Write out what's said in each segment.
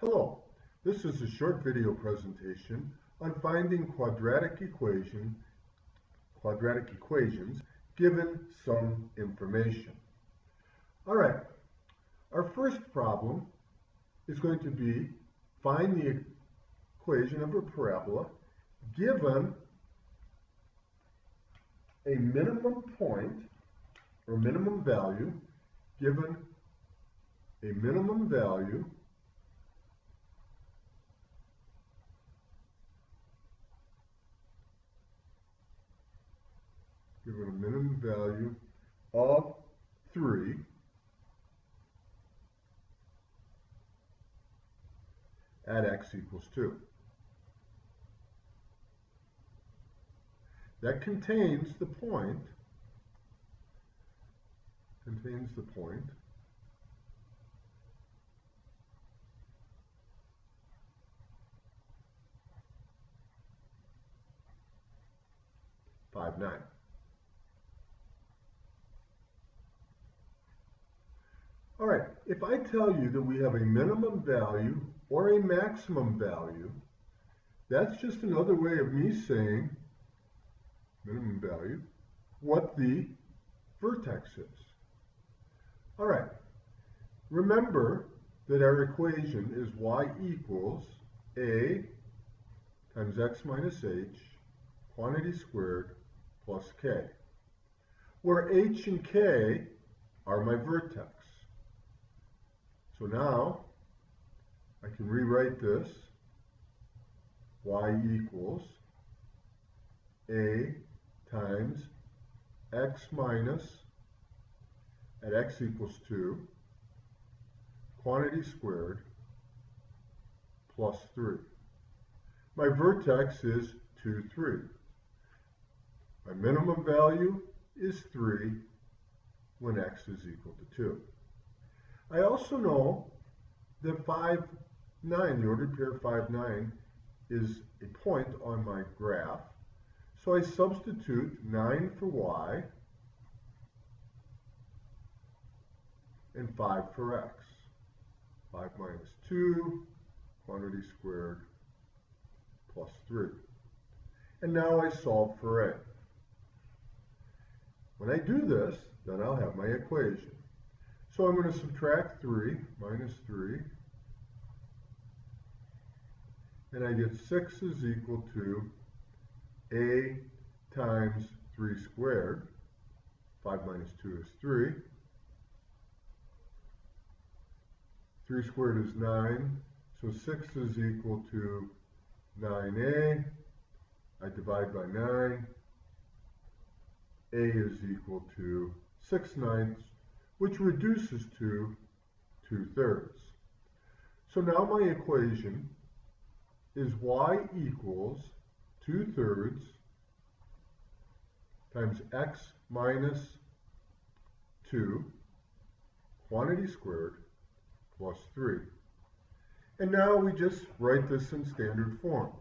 Hello, this is a short video presentation on finding quadratic equations given some information. All right, our first problem is going to be find the equation of a parabola given a minimum point or minimum value, given a minimum value of 3 at x equals 2. That contains the point, 5, 9. All right, if I tell you that we have a minimum value or a maximum value, that's just another way of me saying, minimum value, what the vertex is. All right, remember that our equation is y equals a times x minus h, quantity squared, plus k, where h and k are my vertex. So now I can rewrite this, y equals a times x minus, at x equals 2, quantity squared, plus 3. My vertex is 2, 3. My minimum value is 3 when x is equal to 2. I also know that 5, 9, the ordered pair 5, 9, is a point on my graph. So I substitute 9 for y and 5 for x. 5 minus 2, quantity squared, plus 3. And now I solve for a. When I do this, then I'll have my equation. So I'm going to subtract 3 minus 3, and I get 6 is equal to a times 3 squared. 5 minus 2 is 3. 3 squared is 9, so 6 is equal to 9a. I divide by 9. A is equal to 6/9, which reduces to 2/3. So now my equation is y equals 2/3 times x minus 2, quantity squared, plus 3. And now we just write this in standard form.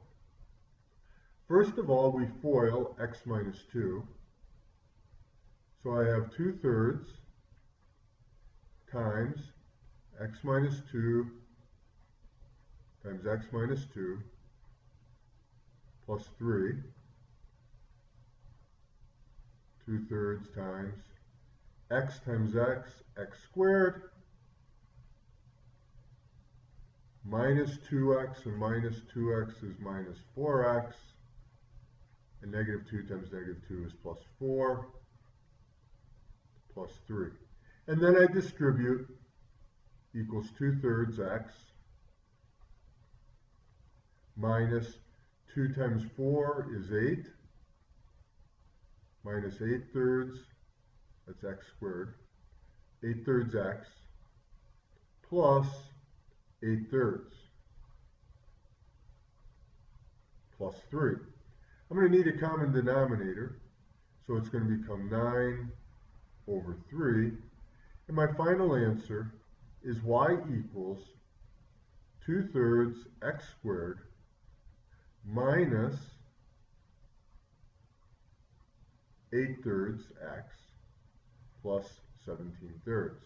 First of all, we FOIL x minus 2. So I have 2/3 times x minus 2 times x minus 2 plus 3. 2/3 times x, x squared, minus 2x, and minus 2x is minus 4x, and negative 2 times negative 2 is plus 4, plus 3. And then I distribute, equals 2/3 x minus 2 times 4 is 8, minus 8/3, that's x squared, 8/3 x, plus 8/3, plus 3. I'm going to need a common denominator, so it's going to become 9 over 3. And my final answer is y equals 2/3 x squared minus 8/3 x plus 17/3.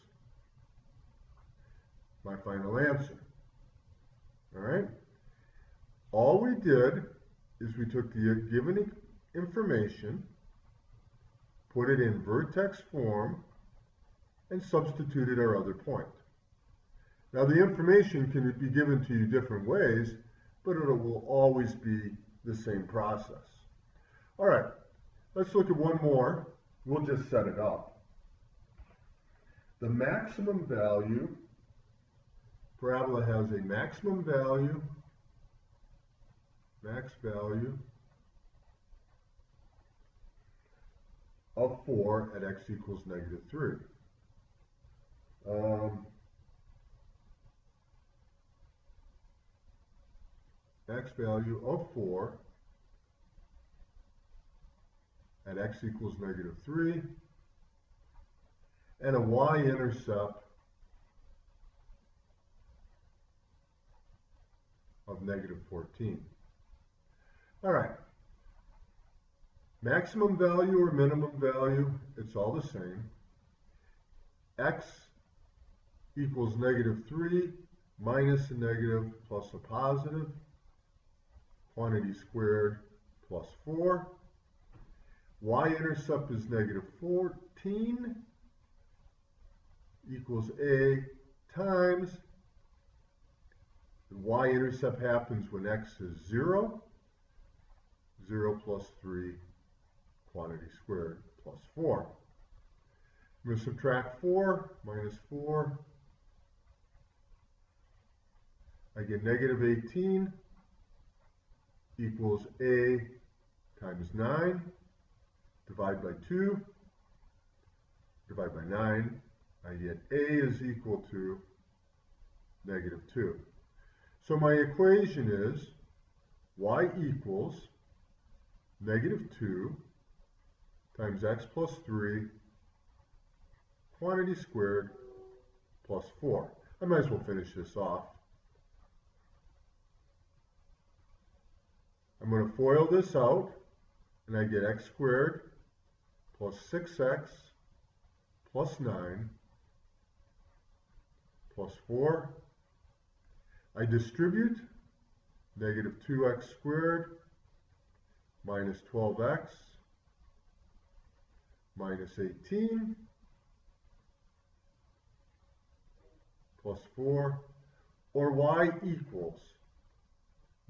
My final answer. All we did is we took the given information, put it in vertex form, and substituted our other point. Now the information can be given to you different ways, but it will always be the same process. All right, let's look at one more. We'll just set it up. The maximum value, parabola has a maximum value, max value of 4 at x equals -3. Max value of 4 at x equals -3, and a y-intercept of -14. All right. Maximum value or minimum value, it's all the same. X equals -3 minus a negative plus a positive, quantity squared plus 4. Y-intercept is -14 equals a times, the y-intercept happens when x is 0, 0 plus 3, quantity squared plus 4. I'm going to subtract 4 minus 4. I get -18 equals a times 9. Divide by 2. Divide by 9. I get a is equal to -2. So my equation is y equals -2 times x plus 3, quantity squared plus 4. I might as well finish this off. I'm going to FOIL this out, and I get x squared plus 6x plus 9 plus 4. I distribute -2x squared minus 12x minus 18 plus 4, or y equals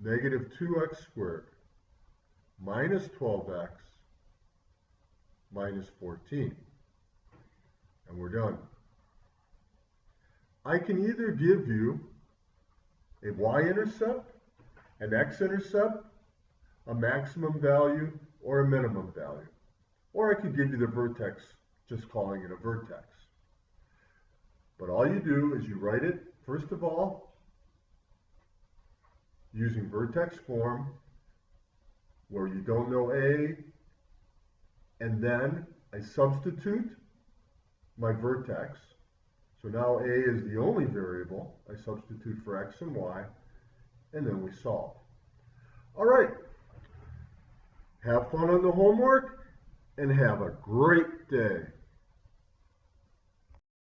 -2x squared minus 12x minus 14. And we're done. I can either give you a y-intercept, an x-intercept, a maximum value, or a minimum value. Or I could give you the vertex, just calling it a vertex. But all you do is you write it, first of all, using vertex form, where you don't know a, and then I substitute my vertex. So now a is the only variable. I substitute for x and y, and then we solve. All right. Have fun on the homework, and have a great day.